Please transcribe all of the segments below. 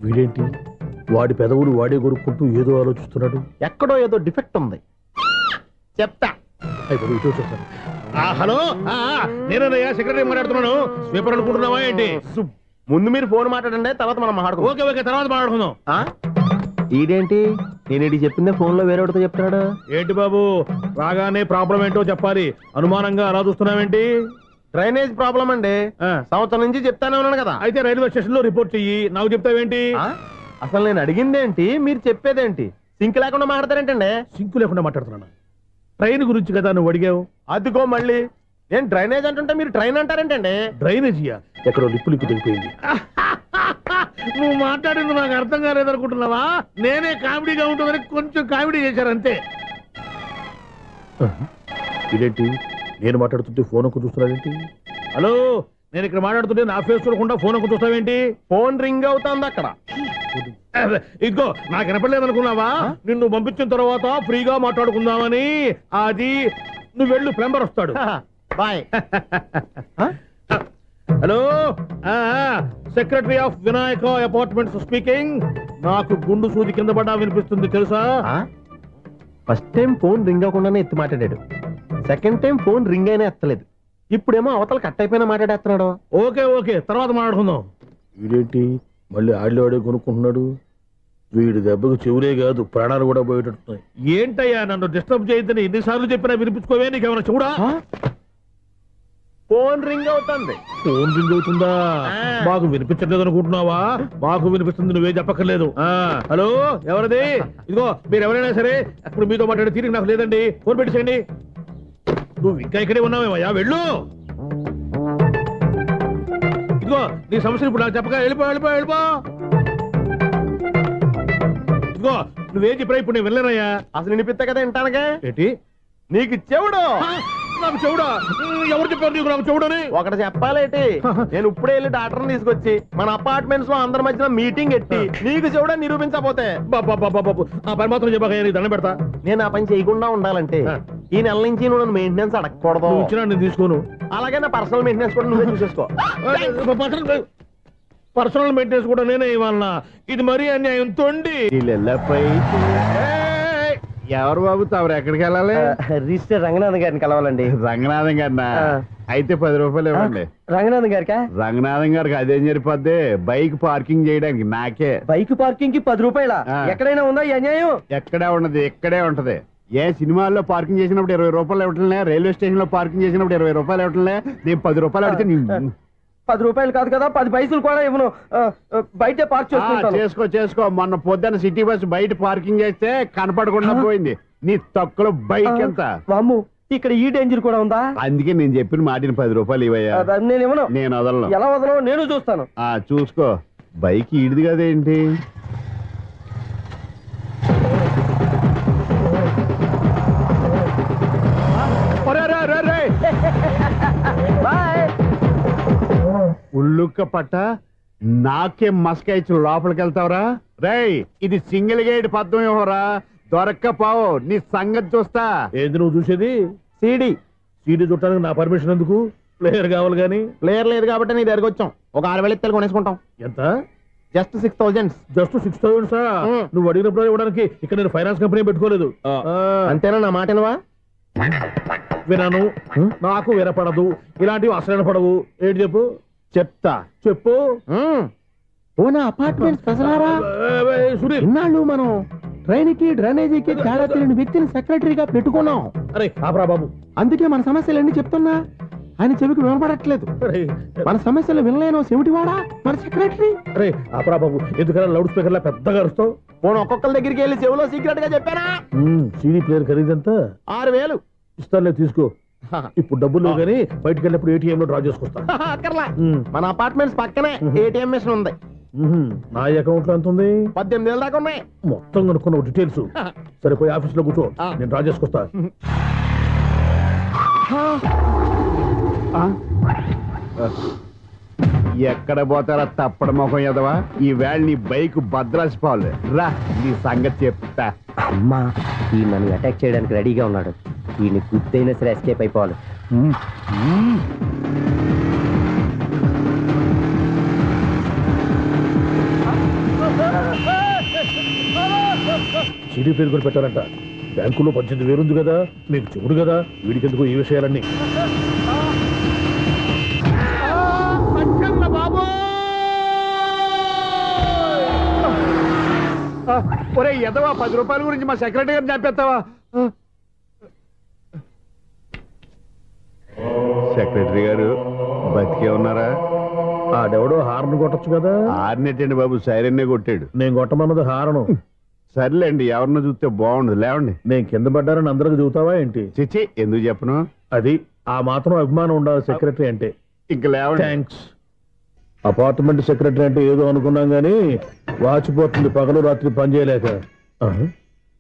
వీడేంటి వాడి పెదవులు వాడే కొరుక్కుంటూ ఏదో ఆలోచిస్తున్నాడు. ఎక్కడో ఏదో డిఫెక్ట్ ఉంది, చెప్తా. హలో, నేనయ్యా సెక్రటరీ మాట్లాడుతున్నాను. స్వీపర్ అనుకుంటున్నావా ఏంటి? ముందు మీరు ఫోన్ మాట్లాడండి, తర్వాత మనం మాట్లాడుకో. ఓకే ఓకే, తర్వాత మాట్లాడుకుందాం. ఈడేంటి నేను చెప్పిందే ఫోన్ లో వేరేవాడితో చెప్తున్నాడు. ఏంటి బాబు, రాగానే ప్రాబ్లం ఏంటో చెప్పాలి. అనుమానంగా అలా చూస్తున్నావేంటి? డ్రైనేజ్ ప్రాబ్లం అండి, సంవత్సరం నుంచి చెప్తానే ఉన్నాను కదా. అయితే రైల్వే స్టేషన్ లో రిపోర్ట్ చెయ్యి, నాకు చెప్తావేంటి? అసలు నేను అడిగిందేంటి, మీరు చెప్పేదేంటి? సింక్ లేకుండా మాట్లాడతారేంటండి? సింక్ లేకుండా మాట్లాడుతున్నాను. ట్రైన్ గురించి కదా నువ్వు అడిగావు. అదిగో మళ్ళీ నేను డ్రైనేజ్ అంటుంటే మీరు ట్రైన్ అంటారేంటండి? డ్రైనేజీయా? ఎక్కడో లిప్పు తెగిపోయింది. నువ్వు మాట్లాడింది నాకు అర్థం కాలేదనుకుంటున్నావా? నేనే కామెడీగా ఉంటుందని కొంచెం కామెడీ చేశారంతే. ఇదేంటి నేను మాట్లాడుతుంటే ఫోన్ ఒక్క చూస్తున్నావేంటి? హలో, నేను ఇక్కడ మాట్లాడుతుంటే నా ఫేస్ చూడకుండా ఫోన్ ఒక్క చూస్తావేంటి? ఫోన్ రింగ్ అవుతుంది అక్కడ. ఇదిగో నాకు వినపడలేదు అనుకున్నావా? నిన్ను పంపించిన తర్వాత ఫ్రీగా మాట్లాడుకుందామని. అది నువ్వు వెళ్ళు, ప్లంబర్ వస్తాడు. Bye. Hello, secretary of Vinayaka apartments speaking. నాకు గుండు సూది కింద పడ్డా వినిపిస్తుంది తెలుసా? ఫస్ట్ టైం ఫోన్ రింగ్ అవ్వకుండానే ఎత్తి మాట్లాడాడు, సెకండ్ టైం ఫోన్ రింగ్ అయినా ఎత్తలేదు, ఇప్పుడేమో అవతల కట్ అయిపోయినా మాట్లాడేస్తున్నాడు. ఓకే ఓకే, తర్వాత మాట్లాడుకుందాం. వీడేంటి మళ్ళీ ఆడిలో కొనుక్కుంటున్నాడు? వీడి దెబ్బకు చెవులే కాదు ప్రాణాలు కూడా పోయేటట్టున్నాయి. ఏంటయ్యా నన్ను డిస్టర్బ్ చేయొద్దని ఎన్నిసార్లు చెప్పినా వినిపించుకోవే? నీకేమైనా చెవుడా? ఫోన్ రింగ్ అవుతుంది. ఫోన్ రింగ్ అవుతుందా? మాకు వినిపించట్లేదు అనుకుంటున్నావా? మాకు వినిపిస్తుంది, నువ్వే చెప్పక్కర్లేదు. హలో, ఎవరిది? ఇదిగో మీరు ఎవరైనా సరే ఇప్పుడు మీతో మాట్లాడే తీరిక నాకు లేదండి, ఫోన్ పెట్టేసేయండి. నువ్వు ఇంకా ఇక్కడే ఉన్నావేమయ్యా, వెళ్ళు. ఇదిగో నీ సమస్యలు ఇప్పుడు నాకు చెప్పక వెళ్ళిపో వెళ్ళిపో వెళ్ళిపో. ఇదిగో నువ్వేం చెప్పరా ఇప్పుడు నేను వెళ్ళానయ్యా. అసలు వినిపిస్తా కదా వింటానగా. ఏంటి నీకు చెవుడు? నాకు చెవుడా? ఎవరు చెప్పారు నీకు నాకు చెవుడని? ఒకటి చెప్పాలేటి, నేను ఇప్పుడే వెళ్ళి డాక్టర్ని తీసుకొచ్చి మన అపార్ట్మెంట్స్ లో అందరి మధ్యన మీటింగ్ ఎట్టి నీకు చెవుడని నిరూపించకపోతే ఆ పని మాత్రం చెప్పక దండం పెడతా. నేను ఆ పని చేయకుండా ఉండాలంటే ఈ నెల నుంచి నువ్వు నన్ను మెయింటెనెన్స్ అడగకూడదు. ఇచ్చినా నేను తీసుకోను. అలాగే నా పర్సనల్ మెయింటెనెన్స్ కూడా నువ్వే చూసేసుకో. పర్సనల్ మెయింటెనెన్స్ కూడా నేనే ఇవ్వాలన్నా? ఇది మరీ అన్యాయం. తొండి ఎవరు బాబు తమరు ఎక్కడికి వెళ్ళాలి? రిజిస్టర్ రంగనాథన్ గారిని కలవాలండి. రంగనాథం గారినా? అయితే 10 రూపాయలు ఇవ్వండి. రంగనాథన్ గారికా? రంగనాథం గారికి అదేం సరిపోద్ది, బైక్ పార్కింగ్ చేయడానికి. నాకే బైక్ పార్కింగ్ కి 10 రూపాయల? ఎక్కడైనా ఉందా ఈ అన్యాయం? ఎక్కడే ఉన్నది, ఇక్కడే ఉంటది. ఏ సినిమాల్లో పార్కింగ్ చేసినప్పుడు 20 రూపాయలు ఇవ్వట్లే, రైల్వే స్టేషన్ లో పార్కింగ్ చేసినప్పుడు 20 రూపాయలు ఇవ్వట్లే. నేను 10 రూపాయలు అడితే 10 రూపాయలు కాదు కదా, 10 పైసలు కూడా ఇవ్వను. బయట పార్క్ చేసుకో. మొన్న పొద్దున్న సిటీ బస్ బయట పార్కింగ్ చేస్తే కనపడకుండా పోయింది. నీ తక్కువ బైక్ ఎంత? వామ్ము, ఇక్కడ ఈ డేంజర్ కూడా ఉందా? అందుకే నేను చెప్పిన మాటిని 10 రూపాయలు ఇవ్వయ్యా. నేను ఇవ్వను. నేను వదలను. ఎలా వదలను? నేను చూస్తాను. చూసుకో. బైక్ ఈడిది కదేంటి? ఉల్లుక్క పట్ట నాకే మస్క ఇచ్చి లోపలికి వెళ్తావురా? రేయ్, ఇది సింగిల్ గేట్ పద్మం ఇవ్వరా, దొరక్కపోవు. నీ సంగతి చూస్తా. ఏంది నువ్వు చూసేది? సీడీ చూడటానికి నా పర్మిషన్ ఎందుకు? ప్లేయర్ కావాలి గానీ. ప్లేయర్ లేదు కాబట్టి నీ దగ్గరకు వచ్చాం. ఒక 6,000 ఇత్తలు కొనేసుకుంటాం. ఎంత? జస్ట్ 6,000. Just 6,000 sir? నువ్వు అడిగినప్పుడు ఇవ్వడానికి ఇక్కడ నేను ఫైనాన్స్ కంపెనీ పెట్టుకోలేదు. అంతేనా? నా మాటనువా? వినను, నాకు వినపడదు, ఇలాంటివి అసలు వినపడవు. ఏంటి చెప్పు? చెప్తా. చెప్పు. ఓనా అపార్ట్మెంట్స్ ప్రజలారా, ఇన్నాళ్ళు మనం ట్రైన్ కి డ్రైనేజీకి తేడా తెలియని వ్యక్తిని సెక్రటరీగా పెట్టుకున్నాం. అరే ఆపరా బాబు, అందుకే మన సమస్యలు ఎన్ని చెప్తున్నా ఆయన చెవికి వినపడట్లేదు. మన సమస్యలు వినలేను చెవిటివాడా మన సెక్రటరీ. అరే ఆపరా బాబు, ఎందుకన్నా లౌడ్ స్పీకర్ లా పెద్దగా అరుస్తావు? పోను ఒక్కొక్కరి దగ్గరికి వెళ్ళి చెవిలో సీక్రెట్ గా చెప్పానా? CD player ఖరీదంత 6,000. ఇస్తానులే, తీసుకో. ఇప్పుడు డబ్బులు కానీ బయటకు వెళ్ళినప్పుడు ఏటీఎం లో డ్రా చేసుకొస్తా. అక్కర్లా, మన అపార్ట్మెంట్స్ పక్కనే ఏటీఎం మిషన్ ఉంది. నా అకౌంట్ లో ఎంత ఉంది? 18,000 దాకా ఉన్నాయి. మొత్తం కనుక్కున్న డీటెయిల్స్. సరిపోయి ఆఫీస్ లో కూర్చో, నేను డ్రా చేసుకొస్తా. ఎక్కడ పోతారా తప్పడ మొహం ఎదవా? ఈ వేళ నీ బైక్ భద్రాసిపోవాలి. రా, నీ సంగతి చెప్తా. అమ్మా, ఈ నన్ను అటాక్ చేయడానికి రెడీగా ఉన్నాడు. ఈయన గుద్దైనా సరే ఎస్కేప్ అయిపోవాలి. సీడీ పేరు కూడా పెట్టారంట. బ్యాంకులో 18,000 ఉంది కదా, మీకు చెవుడు కదా, వీడికెందుకు ఈ విషయాలన్నీ. ఒరే ఎదవా, 10 రూపాయల గురించి మా సెక్రటరీ గారిని చంపేస్తావా? సెక్రటరీ గారు బతికే ఉన్నారా? ఆడెవడో హార్న్ కొట్టచ్చు కదా. ఆరినెట్టండి బాబు, సైరన్నే కొట్టాడు. నేను కొట్టమన్నది హారను. సర్లేండి, ఎవరినో చూస్తే బాగుండదు, లేవండి. నేను కింద పడ్డారని అందరికి చూతావా ఏంటి? చిచ్చి, ఎందుకు చెప్పను? అది ఆ మాత్రం అభిమానం ఉండాలి సెక్రటరీ అంటే. ఇంక లేవండి. థ్యాంక్స్. అపార్ట్మెంట్ సెక్రటరీ అంటే ఏదో అనుకున్నాం గానీ వాచిపోతుంది పగలు రాత్రి పని చేయలేక.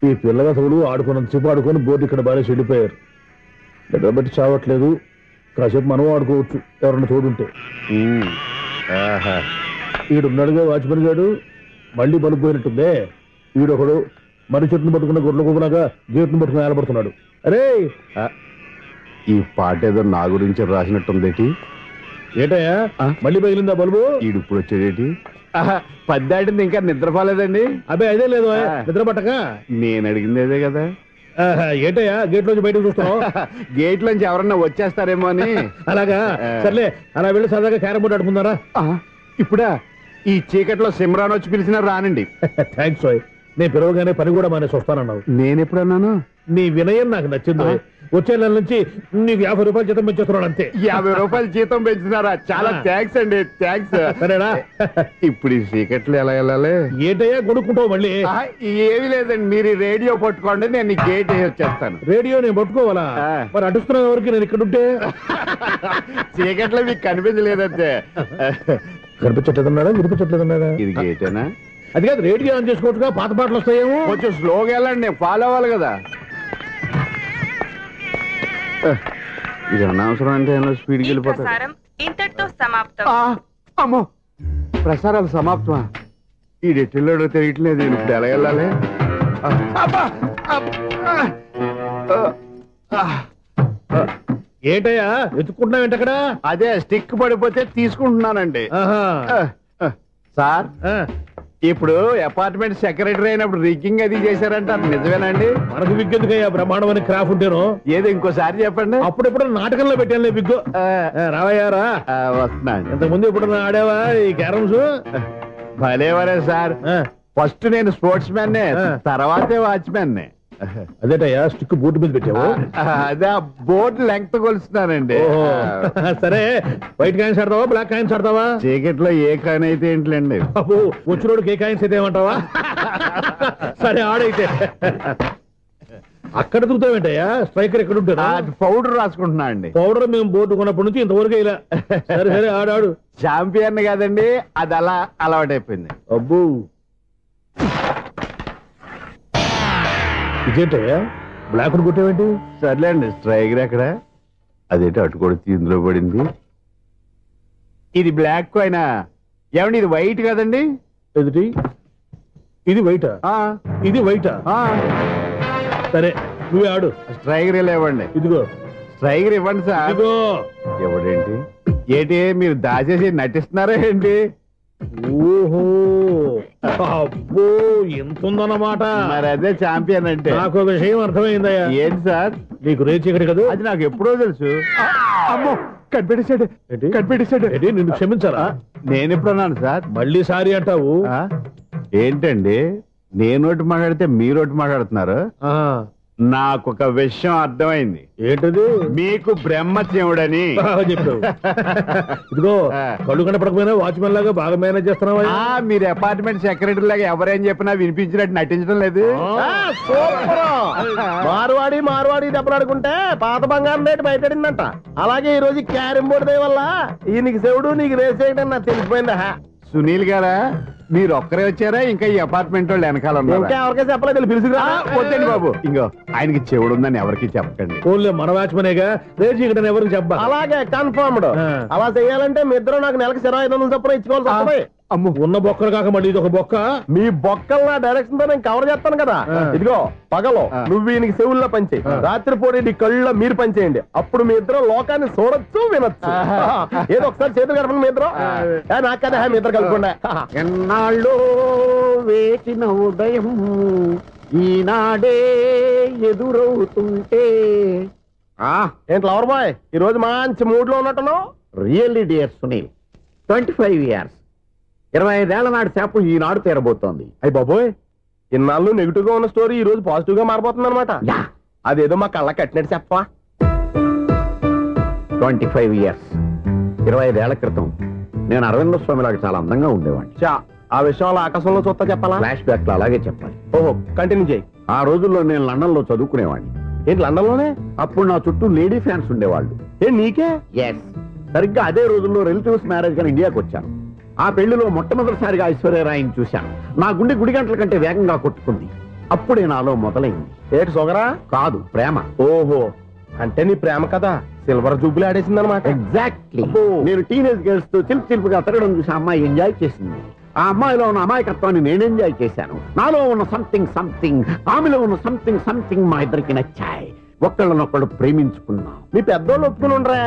ఈ పిల్లగా తోడు ఆడుకున్నంతసేపు ఆడుకొని బోర్డు ఇక్కడ బాగా చెడిపోయారు. నిద్రబట్టి చావట్లేదు, కాసేపు మనం ఆడుకోవచ్చు ఎవరన్నా తోడుంటే. ఈడున్నాడుగా వాచ్మెన్ గాడు, మళ్ళీ బలుపు పోయినట్టుందే. ఈడొకడు మరి చెట్టును పట్టుకున్న గొడ్ల కుప్పలాగా గేట్ను పట్టుకుని ఏలబడుతున్నాడు. అరే, ఈ పాట ఏదో నా గురించి రాసినట్టుందేటి. ఏటయ్యా మళ్ళీ పగిలిందా బల్బు? ఈడు ఇప్పుడు వచ్చేదేటి? 10 దాటింది, ఇంకా నిద్రపోలేదండి. అబ్బాయి అదే లేదు నిద్ర పట్టక. నేను అడిగింది అదే కదా. ఏటయ్యా గేట్ లోంచి బయటకు చూస్తున్నావు? గేట్ లోంచి ఎవరన్నా వచ్చేస్తారేమో అని. అలాగా, సర్లే అలా వెళ్ళి సరదాగా క్యారం బోర్డు ఆడుకున్నారా? ఇప్పుడా? ఈ చీకట్లో సిమ్రాన్ వచ్చి పిలిచినా రానండి. థ్యాంక్స్. నేను పిలవగానే పని కూడా మానేసి వస్తానన్నావు. నేను ఎప్పుడన్నాను? నీ వినయం నాకు నచ్చింది. వచ్చే నెల నుంచి నీకు 50 రూపాయలు జీతం పెంచేస్తున్నాడు అంతే. 50 రూపాయలు జీతం పెంచుతున్నారా? చాలా థ్యాంక్స్ అండి, థ్యాంక్స్. సరేనా? ఇప్పుడు ఈ చీకట్లు ఎలా వెళ్ళాలి? ఏంటయ్యా కొనుక్కుంటావు మళ్ళీ? ఏమీ లేదండి, మీరు ఈ రేడియో పట్టుకోండి, నేను ఈ గేట్ వేసి వచ్చేస్తాను. రేడియో నేను పట్టుకోవాలా? మరి అడుస్తున్న వరకు నేను ఇక్కడ ఉంటే చీకట్లో మీకు కనిపించలేదంటే. కనిపించట్లేదన్నాడా వినిపించట్లేదన్నాడా? ఇది గేటేనా? అది కాదు, రేడియో ఆన్ చేసుకోవచ్చుగా, పాత పాటలు వస్తాయేమో. కొంచెం స్లోగా వెళ్ళండి, నేను ఫాలో అవ్వాలి కదా. ఇది అనవసరం అంటే స్పీడ్కి వెళ్ళిపోతాడు. ఇంతటితో సమాప్తం. అమ్మో, ప్రసారాలు సమాప్తమా? ఈ డెట్టిల్లోడో తెలియట్లేదు, నేను ఇప్పుడు ఎలా వెళ్ళాలి? ఏంటయ్యా వెతుక్కుంటున్నావు ఏంటక్కడ? అదే స్టిక్ పడిపోతే తీసుకుంటున్నానండి. సార్, ఇప్పుడు అపార్ట్మెంట్ సెక్రటరీ అయినప్పుడు రిగ్గింగ్ అది చేశారంట, నిజమేనండి? మనకు విగ్గు ఎందుకయ్యా, బ్రహ్మాండం అని క్రాఫ్ ఉంటేను. ఏదో ఇంకోసారి చెప్పండి. అప్పుడెప్పుడు నాటకంలో పెట్టాను బిగ్గు. రావయ్యారా? వస్తున్నాను. ఇంతకుముందు ఎప్పుడన్నా ఆడావా ఈ క్యారమ్స్? భలేవరే సార్, ఫస్ట్ నేను స్పోర్ట్స్ మ్యాన్, తర్వాతే వాచ్మెన్. అదేటయ్యా స్టిక్ బోర్డు మీద పెట్టావు? అదే బోర్డు లెంగ్త్ కొలుస్తున్నానండి. సరే, వైట్ కాయిన్స్ ఆడతావా బ్లాక్ కాయిన్స్ ఆడతావా? చీకట్ లో ఏ కాయిన్ అయితే ఏంటండి? బాబు వచ్చినోడికి ఏ కాయిన్స్ అయితే ఏమంటావా? సరే ఆడైతే. అక్కడ దిగుతావేంటయ్యా? స్ట్రైకర్ ఎక్కడ ఉంటారా? పౌడర్ రాసుకుంటున్నా అండి. పౌడర్ మేము బోర్డు కొన్నప్పటి నుంచి ఇంతవరకు ఇలా. సరే సరే ఆడాడు. చాంపియన్ కాదండి, అది అలా అలవాటైపోయింది. అబ్బో, ఇదేంటయ్యా బ్లాక్ కొట్టేవేంటి? సర్లే అండి, స్ట్రైకర్ ఎక్కడ? అదేంటి అటు కొడితే ఇందులో పడింది. ఇది బ్లాక్ కాయినా? ఏమండి ఇది వైట్ కదండి? ఎదుటి ఇది వైటా? ఇది వైటా? సరే నువ్వే ఆడు. స్ట్రైకర్ ఇవ్వండి. ఇదిగో స్ట్రైకర్ ఇవ్వండి సార్. ఇదిగో. ఎవడేంటి ఏంటి మీరు దాచేసి నటిస్తున్నారా ఏంటి? ఓహో, అబ్బో ఎంత ఉందన్నమాట. మరి అదే ఛాంపియన్ అంటే. నాకు ఒక విషయం అర్థమైందయ్యా. ఏంటి సార్? నీకు రేచి ఇక్కడ కదా? అది నాకు ఎప్పుడో తెలుసు. అమ్మో, కనిపెట్టేశాడు. కనిపెట్టేశాడు. నిన్ను క్షమించారా? నేను ఎప్పుడన్నాను సార్? మళ్ళీ సారీ అంటావు? ఏంటండి, నేనోటి మాట్లాడితే మీరోటి మాట్లాడుతున్నారు? నాకు ఒక విషయం అర్థమైంది. ఏంటది? మీకు బ్రహ్మత్యముడని చెప్పావు. ఇదిగో, కళ్ళు కనపడకపోయినా వాచ్మెన్ లాగా బాగా మేనేజ్ చేస్తున్నావా? మీరు అపార్ట్మెంట్ సెక్రటరీ లాగా ఎవరేం చెప్పినా వినిపించినట్టు నటించడం లేదు. మార్వాడి దెబ్బలాడుకుంటే పాత బంగారం రేటు బయటడిందంట. అలాగే ఈ రోజు క్యారం బోర్డు దే వల్ల ఈయనకి శివుడు నీకు రేస్ చేయడం నాకు తెలిసిపోయిందా? సునీల్ గారా, మీరు ఒక్కరే వచ్చారా? ఇంకా ఈ అపార్ట్మెంట్ వాళ్ళు వెనకాల ఇంకా ఎవరికైనా చెప్పలేదు, పిలుచుకురా. వద్దండి బాబు, ఇంకో ఆయనకి చెవుడు ఉందని ఎవరికి చెప్పకండి. ఓన్లీ మన వాచ్మనేగా, రేచి ఇక్కడ ఎవరికి చెప్పా. అలాగే కన్ఫర్మ్డ్. అలా చేయాలంటే మీ ఇద్దరు నాకు నెలకు 2500 చొప్పున ఇచ్చుకోవాల్సి వస్తుంది. అమ్ము, ఉన్న బొక్కలు కాక మళ్ళీ ఇది ఒక బొక్క. మీ బొక్కలు నా డైరెక్షన్ తో నేను కవర్ చేస్తాను కదా. ఇదిగో, పగలో నువ్వు ఈయనకి చెవుల్లో పంచే, రాత్రిపూట నీ కళ్ళలో మీరు పనిచేయండి. అప్పుడు మీ ఇద్దరు లోకాన్ని చూడొచ్చు, వినొచ్చు. ఏదో ఒకసారి చేతులు గడపండి మీ ఇద్దరు. నాకు కదా మీ ఇద్దరు కలుపుకుండా. ఎన్నాళ్ళు వేచిన ఉదయం ఈనాడే ఎదురవుతుంటే ఏంటి లవర్ బాయ్ ఈ రోజు మంచి మూడ్ లో ఉన్నట్టున్నావు? రియల్లీ డియర్ సునీల్ 25 years 25 ఏళ్ల నాటి శాపం ఈనాడు తీరబోతోంది. అయ్యి బాబోయ్ ఇన్నాళ్ళు నెగిటివ్ గా ఉన్న స్టోరీ ఈ రోజు పాజిటివ్ గా మారిపోతుంది అనమాట. అదేదో మా కళ్ళ కట్టినట్టు చెప్పా. 25 years 25 ఏళ్ల క్రితం నేను అరవింద స్వామిలాగా చాలా అందంగా ఉండేవాడిని. చా ఆ విషయంలో ఆకాశంలో చూస్తా చెప్పాలా? ఫ్లాష్ బ్యాక్ లో అలాగే చెప్పాలి. ఓహో కంటిన్యూ చేయి. ఆ రోజుల్లో నేను లండన్ లో చదువుకునేవాడిని. ఏంటి లండన్ లోనే? అప్పుడు నా చుట్టూ లేడీ ఫ్యాన్స్ ఉండేవాళ్ళు. నీకే? ఎస్, సరిగ్గా అదే రోజుల్లో రిలేటివ్స్ మ్యారేజ్ గా ఇండియాకి వచ్చాను. ఆ పెళ్లిలో మొట్టమొదటిసారిగా ఐశ్వర్యరాయని చూశాను. నా గుండె గుడి గంటల కంటే వేగంగా కొట్టుకుంది. అప్పుడే నాలో మొదలైంది. ఏటి సొగరా? కాదు, ప్రేమ. ఓహో అంటే నీ ప్రేమ కదా సిల్వర్ జూబులు ఆడేసింది అనమాట. ఎగ్జాక్ట్లీ. నేను టీనేజ్ గర్ల్స్ తో చిలిపి చిలిపిగా తిరగడం చూసి ఆ అమ్మాయి ఎంజాయ్ చేసింది. ఆ అమ్మాయిలో ఉన్న అమాయకత్వాన్ని నేను ఎంజాయ్ చేశాను. నాలో ఉన్న సంథింగ్ ఆమెలో ఉన్న సంథింగ్ మా ఇద్దరికి నచ్చాయి. ఒక్కళ్ళనొక్కడు ప్రేమించుకున్నాం. మీ పెద్దోళ్ళు ఒప్పుకుని ఉండరా?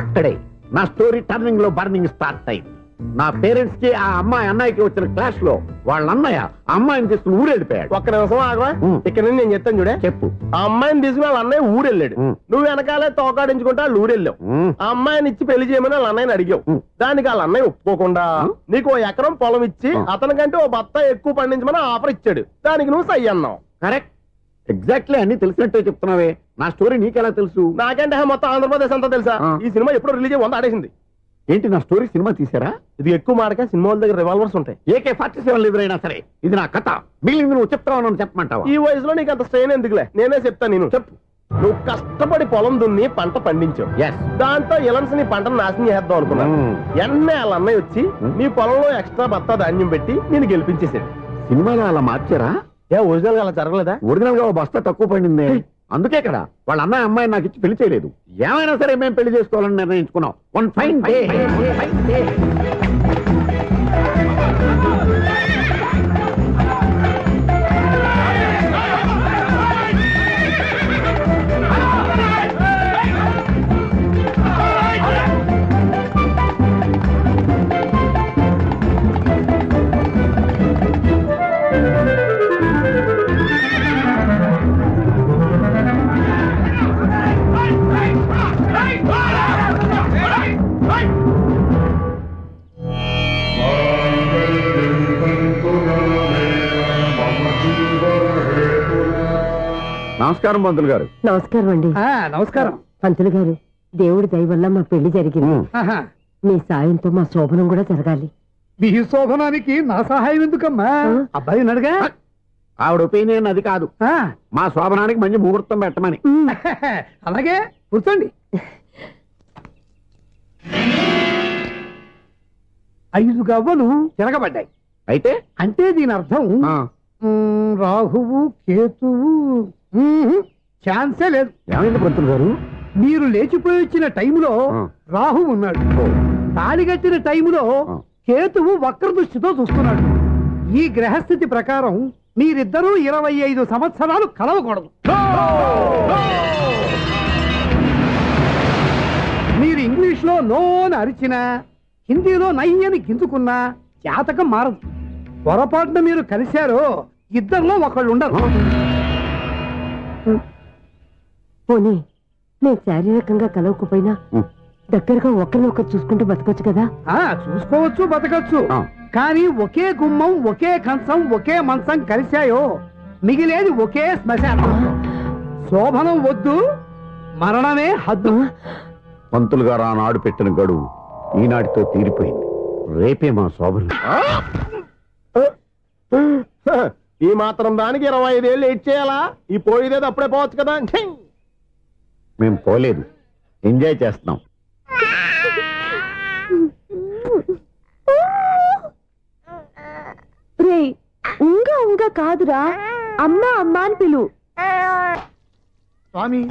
అక్కడే నా స్టోరీ టర్నింగ్ లో బర్నింగ్ స్టార్ట్ అయింది. నా పేరెంట్స్ కి ఆ అమ్మాయి అన్నయ్యకి వచ్చిన క్లాష్ లో వాళ్ళ అన్నయ్య ఆ అమ్మాయిని తీసుకుని ఊరెళ్ళిపోయాడు. ఒక్క నిమిషం ఆగవా? ఇక్కడ నుంచి నేను చెప్తాను చూడే. చెప్పు. ఆ అమ్మాయిని తీసుకుని వాళ్ళ అన్నయ్య ఊరెళ్ళాడు. నువ్వు వెనకాలే తోకాడించుకుంటా వాళ్ళు ఊరెళ్ళావు. ఆ అమ్మాయిని ఇచ్చి పెళ్లి చేయమని వాళ్ళ అన్నయ్యని అడిగావు. దానికి వాళ్ళ అన్నయ్య ఒప్పుకోకుండా నీకు 1 ఎకరం పొలం ఇచ్చి అతనికంటే ఓ బత్త ఎక్కువ పండించమని ఆఫర్ ఇచ్చాడు. దానికి నువ్వు సై అన్నావు. కరెక్ట్, ఎగ్జాక్ట్లీ అన్ని తెలిసినట్టే చెప్తున్నావే. నా స్టోరీ నీకెలా తెలుసు? నాకంటే మొత్తం ఆంధ్రప్రదేశ్ అంతా తెలుసా? ఈ సినిమా ఎప్పుడో రిలీజ్ అయ్యి 100 ఆడేసింది. ఏంటి నా స్టోరీ సినిమా తీసారా? ఇది ఎక్కువ మాటగా సినిమా వాళ్ళ దగ్గర రివాల్వర్స్ ఉంటాయి. AK-47 ఎదురైనా సరే ఇది నా కథ. మిగిలింది నువ్వు చెప్తావు, నన్ను చెప్పమంటావా? ఈ వయసులో నీకు అంత స్ట్రెయిన్ ఎందుకులే, నేనే చెప్తాను. నేను చెప్పు. నువ్వు కష్టపడి పొలం దున్ని పంట పండించావు. దాంతో ఇలన్స్ నీ పంటను నాశనం చేద్దాం అనుకున్నాను. ఎన్నే వాళ్ళ అన్నయ్య వచ్చి నీ పొలంలో ఎక్స్ట్రా బత్తా ధాన్యం పెట్టి నేను గెలిపించేసాడు. సినిమాలో అలా మార్చారా? ఒరిజినల్ గా అలా జరగలేదా? ఒరిజినల్ గా బస్తా తక్కువ పడింది. అందుకే కదా వాళ్ళ అన్నయ్య అమ్మాయి నాకు ఇచ్చి పెళ్లి చేయలేదు. ఏమైనా సరే మేము పెళ్లి చేసుకోవాలని నిర్ణయించుకున్నాం. వన్ ఫైన్ డే నమస్కారం పంతులు గారు. నమస్కారం అండి. నమస్కారం పంతులు గారు. దేవుడి దయ వల్ల మా పెళ్లి జరిగింది. మీ సాయంతో మా శోభనం కూడా జరగాలి. మీ శోభనానికి నా సహాయం ఎందుకమ్మా? అబ్బాయి ఉన్నాడుగా. ఆవిడ ఒపీనియన్ అది కాదు, మా శోభనానికి మంచి ముహూర్తం పెట్టమని. అలాగే కూర్చోండి. 5 గవ్వలు తిరగబడ్డాయి. అయితే అంటే దీని అర్థం రాహువు కేతువు ఛాన్సే లేదు. ఏమైంది పంతులు గారు? మీరు లేచిపోయి వచ్చిన టైంలో రాహు ఉన్నాడు. తాళిగట్టిన టైంలో కేతువు వక్ర దృష్టితో చూస్తున్నాడు. ఈ గ్రహస్థితి ప్రకారం మీరిద్దరూ 25 సంవత్సరాలు కలవకూడదు. మీరు ఇంగ్లీష్ లో నో అని అరిచినా, హిందీలో నై అని గింజుకున్నా జాతకం మారదు. పొరపాటున మీరు కలిశారో ఇద్దరిలో ఒకళ్ళు ఉండరు. పోనీ నేను శారీరకంగా కలవకపోయినా దగ్గరగా ఒకరినొకరు చూసుకుంటూ బతకొచ్చు కదా? చూసుకోవచ్చు, బతకచ్చు. కానీ ఒకే గుమ్మం, ఒకే కంచం, ఒకే మంచం కలిశాయో మిగిలేది ఒకే శ్మశానం. శోభనం వద్దు, మరణమే హద్దు. పంతులు గారు ఆనాడు పెట్టిన గడువు ఈనాటితో తీరిపోయింది. రేపే మా శోభనం. ఈ మాత్రం దానికి 25 ఏళ్ళు వెయిట్ చేయాలా? ఈ పోయేదేదో అప్పుడే పోవచ్చు కదా. మేము పోలేదు, ఎంజాయ్ చేస్తున్నాం. ఉంగా కాదురా, అమ్మా అమ్మా అని పిలు. స్వామి,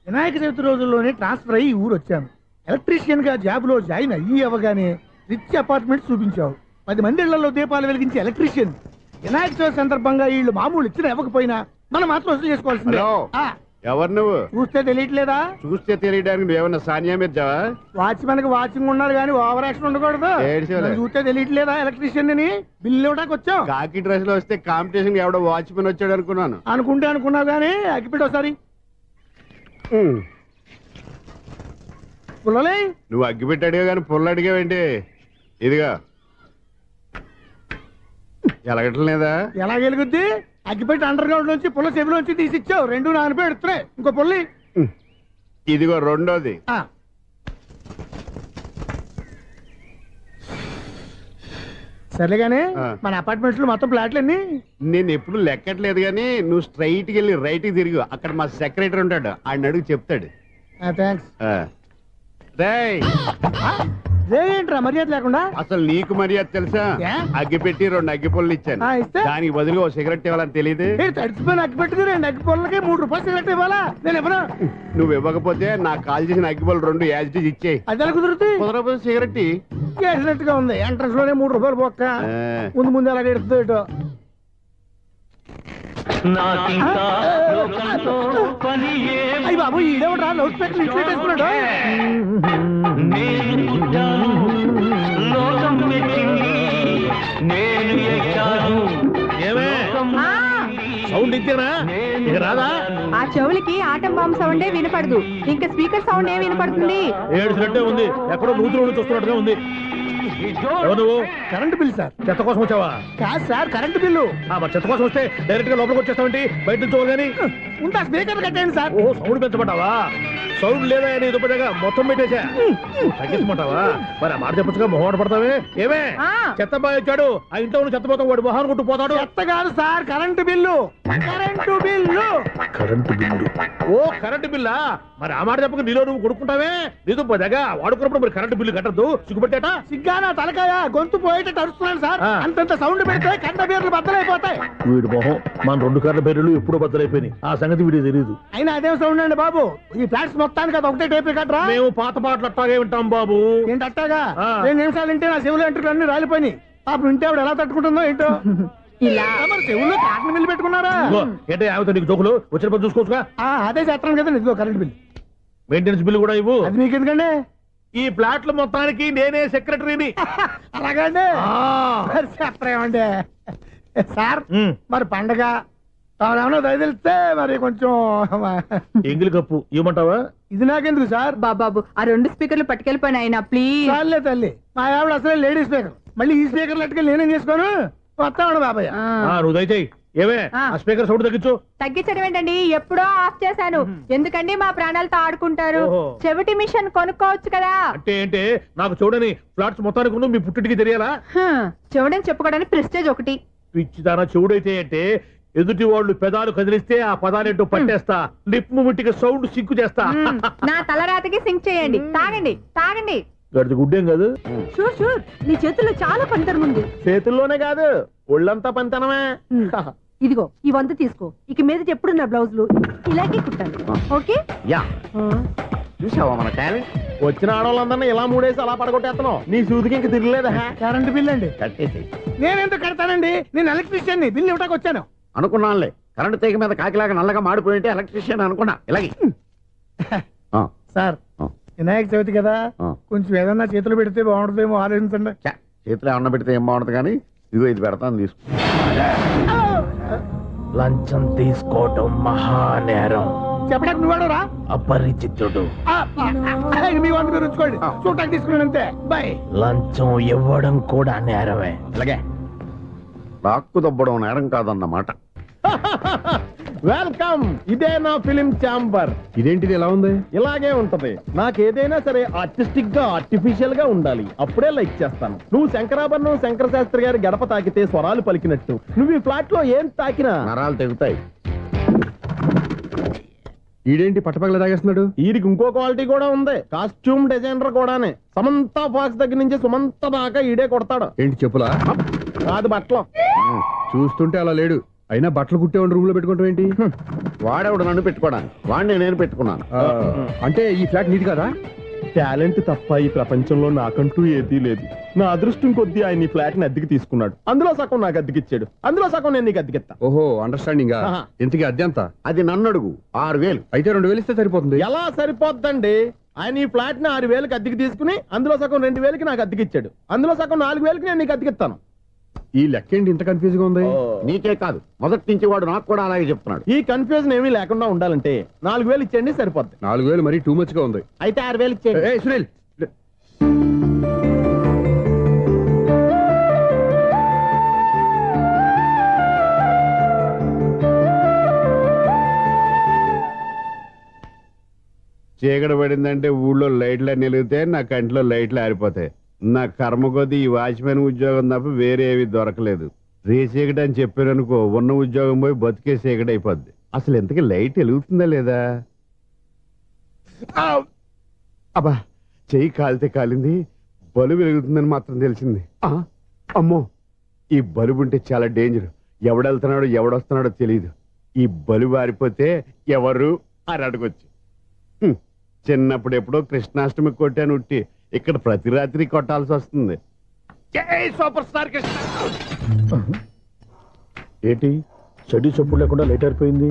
వినాయక చవితి రోజుల్లోనే ట్రాన్స్ఫర్ అయ్యి ఊరు వచ్చాను. ఎలక్ట్రీషియన్ గా జాబ్ లో జాయిన్ అయ్యి అవ్వగానే రిచ్ అపార్ట్మెంట్ చూపించావు. 10 మంది ఇళ్లలో దీపాలు వెలిగించే ఎలక్ట్రీషియన్. వినాయక చవితి సందర్భంగా వీళ్ళు మామూలు ఇచ్చిన ఇవ్వకపోయినా మనం మాత్రం వసూలు చేసుకోవాల్సిందే. ఎవరు నువ్వు? చూస్తే తెలియట్లేదా? చూస్తే తెలియడానికి నువ్వేమన్నా సానియా మీర్జావా? వాచ్మెన్ కి వాచింగ్ ఉన్నారు కానీ ఓవర్ యాక్షన్ ఉండకూడదు. ఏడ్చేలే. చూస్తే తెలియట్లేదా ఎలక్ట్రీషియన్ అని? బిల్లు ఇవ్వడానికి వచ్చాం. కాకి డ్రెస్ లో వస్తే కాంపిటీషన్ ఎవడో వాచ్మెన్ వచ్చాడు అనుకున్నాను. అనుకున్నావు కానీ అగ్గిపెట్టి ఒకసారి పుల్లలే. నువ్వు అగ్గి పెట్టాడుగా కానీ పుల్ల అడిగావేంటి? ఇదిగా ఎలగట్లేదా? ఎలా వెలుగుద్ది? అగ్గిపెట్టి అండర్ గ్రౌండ్ నుంచి పుల్ల చెవిలోంచి తీసిచ్చావు. రెండు నానిపోయి ఎడుతున్నాయి. ఇంకో పుల్లి ఇదిగో రెండోది. సర్లేగానే మన అపార్ట్మెంట్స్ లో మొత్తం ఫ్లాట్లు అన్ని నేను ఎప్పుడు లెక్కట్లేదు కానీ నువ్వు స్ట్రైట్ కి వెళ్ళి రైట్ కి తిరిగి అక్కడ మా సెక్రటరీ ఉంటాడు, ఆయన అడుగు చెప్తాడు. థ్యాంక్స్. ఏంట్రా మర్యాద లేకుండా? అసలు నీకు మర్యాద తెలుసా? అగ్గి పెట్టి 2 అగ్గి పుల్లలు ఇచ్చాను, దానికి బదులుగా ఓ సిగరెట్ ఇవ్వాలని తెలియదు. తడిచిపోయిన అగ్గి పెట్టుకు 2 అగ్గి పుల్లలకి 3 రూపాయలు సిగరెట్ ఇవ్వాలా? నేను ఇవ్వను. నువ్వు ఇవ్వకపోతే నాకు కాల్ చేసిన అగ్గి పుల్లలు 2 యాజ్ ఇట్ ఈజ్ ఇచ్చేయి. అది ఎలా కుదురుతుంది? కుదరకపోతే సిగరెట్ వేసినట్టుగా ఉంది. ఎంట్రన్స్ లోనే 3 రూపాయలు పోక్క. ముందు అలాగే ఎడుతుంది ఇటు. అయ్యి బాబు ఈడేవడా లౌడ్ స్పీకర్ ఇంట్లో వేసుకున్నాడు. సౌండ్ ఇచ్చానా? ఇక రాదా? ఆ చెవులకి ఆటం బాంబు సౌండే వినపడదు, ఇంకా స్పీకర్ సౌండ్ ఏ వినపడుతుంది? ఏడ్చినట్టే ఉంది, ఎక్కడో నూతులు చూస్తున్నట్టుగా ఉంది. నువ్వు కరెంట్ బిల్ సార్. చెత్త కోసం వచ్చావా? కాదు సార్, కరెంట్ బిల్లు. మరి చెత్త కోసం వస్తే డైరెక్ట్ గా లోపలికి వచ్చేస్తావంటి? బయట నుంచి కానీ ఉంటా స్పీకర్ కట్టండి సార్. ఓ సౌండ్ పెంచమంటావా? సౌండ్ లేదా నీ దుప్పటగా మొత్తం పెట్టేశా. తగ్గించమంటావా? మరి ఆ మాట చెప్పచ్చుగా, మొహమాట పడతావే. ఏమే చెత్త బాగా వచ్చాడు, ఆ ఇంట్లో చెత్త పోతాం, వాడు మొహాన్ని కొట్టు పోతాడు. చెత్త కాదు sir, current bill. Current bill. Current bill. ఓ కరెంటు బిల్లా? మరి ఆ మాట చెప్పక నీలో నువ్వు కొడుకుంటావే. నీ దుప్పటగా వాడుకున్నప్పుడు మరి కరెంటు బిల్లు కట్టద్దు, సిగ్గుపెట్టేట. సిగ్గానా తలకాయ? గొంతు పోయేటట్టు అరుస్తున్నాను సార్. అంతంత సౌండ్ పెడితే కంట బీర్లు బద్దలైపోతాయి. వీడు మొహం మన 2 కర్ర బీర్లు ఎప్పుడూ బద్దలైపోయినాయి. ఆ సంగతి వీడికి తెలియదు. అయినా అదేం సౌండ్ అండి బాబు? ఈ ఫ్లాట్స్ మొత్తానికి అది ఒకటే టేప్ రికార్డరా? మేము పాత పాటలు అట్టాగే వింటాం బాబు. ఏంటి అట్టాగా? 2 నిమిషాలు వింటే నా చెవులు ఎంట్రులు అన్ని రాలిపోయినాయి. పాపం వింటే ఆవిడ ఎలా తట్టుకుంటుందో ఏంటో. ఇలా మరి చెవుల్లో కాటన్ బిల్లు పెట్టుకున్నారా? ఏంటో ఆమెతో నీకు జోకులు వచ్చిన పని చూసుకోవచ్చుగా. అదే చేస్తాను కదా. ఇదిగో కరెంట్ బిల్. మెయింటెనెన్స్ బిల్లు కూడా ఇవ్వు. అది మీకు ఎందుకండి? ఈ ప్లాట్ల మొత్తానికి నేనే సెక్రటరీని. అలాగండి. చెప్పరేమండి సార్? మరి పండగ ఏమన్నా దయదలిస్తే మరి కొంచెం ఎంగిలి కప్పు ఇవ్వమంటావా? ఇది నాకెందుకు సార్? బాబాబు ఆ 2 స్పీకర్లు పట్టుకెళ్ళిపోయినా ఆయన ప్లీజ్. చాలే తల్లి, మా ఆవిడ అసలే లేడీ స్పీకర్. మళ్ళీ ఈ స్పీకర్లు అట్టుకెళ్ళి నేనేం చేసుకోను? వస్తాడు బాబాయ్. నువ్వు దయచేయి. ఏమే ఆ స్పీకర్ సౌండ్ తగ్గించు. తగ్గించడం ఏంటండి, ఎప్పుడో ఆఫ్ చేశాను. ఎందుకండి మా ప్రాణాలతో ఆడుకుంటారు? చెవిటి మిషన్ కొనుక్కోవచ్చు కదా. అంటే ఏంటే నాకు చూడని ఫ్లాట్స్ మొత్తానికి మీ పుట్టింటికి తెలియాలా? చెవుడని చెప్పుకోవడానికి ప్రెస్టేజ్ ఒకటి. పిచ్చిదానా చెవుడైతే అంటే ఎదుటి వాళ్ళు పెదాలు కదిలిస్తే ఆ పదాలేంటో పట్టేస్తా. లిప్ ముట్టికి సౌండ్ సింకు చేస్తా. నా తలరాతకి సింక్ చేయండి. తాగండి తాగండి. గడిది గుడ్డేం కాదు. షూర్ షూర్, నీ చేతుల్లో చాలా పంతరం ఉంది. చేతుల్లోనే కాదు ఒళ్ళంతా పంతనమే. ఇదిగో ఈ 100 తీసుకో. ఇక మీద ఎప్పుడు నా బ్లౌజులు ఇలాగే కుట్టాను. ఓకే? యా చూసావా మన టాలెంట్? వచ్చిన ఆడవాళ్ళందరినీ ఇలా మూడేసి అలా పడగొట్టేస్తున్నావు. నీ సూదికి ఇంక తిరగలేదా? కరెంట్ బిల్ అండి. కట్టేసి. నేనెందుకు కడతానండి? నేను ఎలక్ట్రీషియన్ ని. బిల్లు ఇవ్వడానికి వచ్చాను. అనుకున్నానులే, కరెంట్ తీగ మీద కాకిలాగా నల్లగా మాడిపోయింటే ఎలక్ట్రీషియన్ అనుకున్నా. ఇలాగే సార్, వినాయక చవితి కదా, కొంచెం ఏదన్నా చేతులు పెడితే బాగుంటుందేమో ఆలోచించండి. చేతిలో అన్న పెడితే ఏం బాగుంటుంది కానీ ఇదిగో ఇది పెడతాను, తీసుకో. లంచం తీసుకోవటం మహానేరం. చెప్పడానికి నువ్వాడరా? అపరిచితుడు. మీ 100 మీరు ఉంచుకోండి. చూడటానికి తీసుకున్నాను అంతే. బాయ్. లంచం ఇవ్వడం కూడా నేరమే. ఇలాగే రాక్కు దబ్బడం నేరం కాదన్నమాట. వెల్కమ్. ఇదే నా ఫిలిం ఛాంబర్. ఇదేంటిది ఎలా ఉంది? ఇలాగే ఉంటది. నాకేదైనా సరే ఆర్టిస్టిక్ గా ఆర్టిఫిషియల్ గా ఉండాలి. అప్పుడే లైక్ చేస్తాను. నువ్వు శంకరాభరణం శంకర శాస్త్రి గారి గడప తాకితే స్వరాలు పలికినట్టు నువ్వు ఈ ఫ్లాట్ లో ఏం తాకినా నరాలు తెగుతాయి. ఈడేంటి పట్టపగల తాగేస్తున్నాడు? ఈడికి ఇంకో క్వాలిటీ కూడా ఉంది. కాస్ట్యూమ్ డిజైనర్ కూడానే. సమంత ఫాక్స్ దగ్గర నుంచి సుమంత దాకా ఈడే కొడతాడు. ఏంటి చెప్పులా? కాదు బట్టలు. చూస్తుంటే అలా లేడు. అయినా బట్టలు కుట్టేవాడి రూమ్ లో పెట్టుకుంటాం ఏంటి? వాడేవాడు నన్ను పెట్టుకోవడానికి, వాడిని నేను పెట్టుకున్నాను. అంటే ఈ ఫ్లాట్ నీది కదా? టాలెంట్ తప్ప ఈ ప్రపంచంలో నాకంటూ ఏదీ లేదు. నా అదృష్టం కొద్దీ ఆయన ఈ ఫ్లాట్ ని అద్దెకి తీసుకున్నాడు. అందులో సగం నాకు అద్దెకిచ్చాడు, అందులో సగం నేను నీకు అద్దెకిస్తా. ఓహో అండర్స్టాండింగ్. ఆహా. ఇంతకీ అద్దె ఎంత? అది నన్ను అడుగు. 6,000. అయితే 2,000 ఇస్తే సరిపోతుంది. ఎలా సరిపోద్దండి? ఆయన ఈ ఫ్లాట్ ని 6,000కి అద్దెకి తీసుకుని అందులో సగం 2,000కి నాకు అద్దెకిచ్చాడు, అందులో సగం 4,000కి నేను నీకు అద్దెకిస్తాను. ఈ లెక్క ఏంటి ఇంత కన్ఫ్యూజ్ గా ఉంది? నీకే కాదు, మొదటి నుంచి వాడు నాకు కూడా అలాగే చెప్తున్నాడు. ఈ కన్ఫ్యూజన్ ఏమీ లేకుండా ఉండాలంటే 4,000 ఇచ్చేయండి సరిపోద్ది. 4,000 మరీ టూ మచ్ గా ఉంది. అయితే 6,000 ఇచ్చేయండి. ఏయ్ సునీల్, చీకటి పడిందంటే ఊళ్ళో లైట్లు అన్ని వెలిగితే నా కంటిలో లైట్లు ఆరిపోతాయి. నా కర్మ కొద్దీ ఈ వాచ్మెన్ ఉద్యోగం తప్ప వేరే ఏవి దొరకలేదు. రేచీకటి అని చెప్పారనుకో, ఉన్న ఉద్యోగం పోయి బతికే చీకటి అయిపోద్ది. అసలు ఎంతకీ లైట్ వెలుగుతుందా లేదా? అబ్బా, చెయ్యి కాలితే కాలింది, బలుబు వెలుగుతుందని మాత్రం తెలిసింది. అమ్మో, ఈ బలుబు ఉంటే చాలా డేంజర్. ఎవడెళ్తున్నాడో ఎవడొస్తున్నాడో తెలియదు. ఈ బలుబు ఆరిపోతే ఎవరు అని అడగొచ్చు. చిన్నప్పుడు ఎప్పుడో కృష్ణాష్టమి కొట్టాను ఉట్టి, ఇక్కడ ప్రతి రాత్రి కొట్టాల్సి వస్తుంది. జై సూపర్ స్టార్ కృష్ణ. ఏంటి చెడు చప్పుడు లేకుండా లేట్ అయిపోయింది?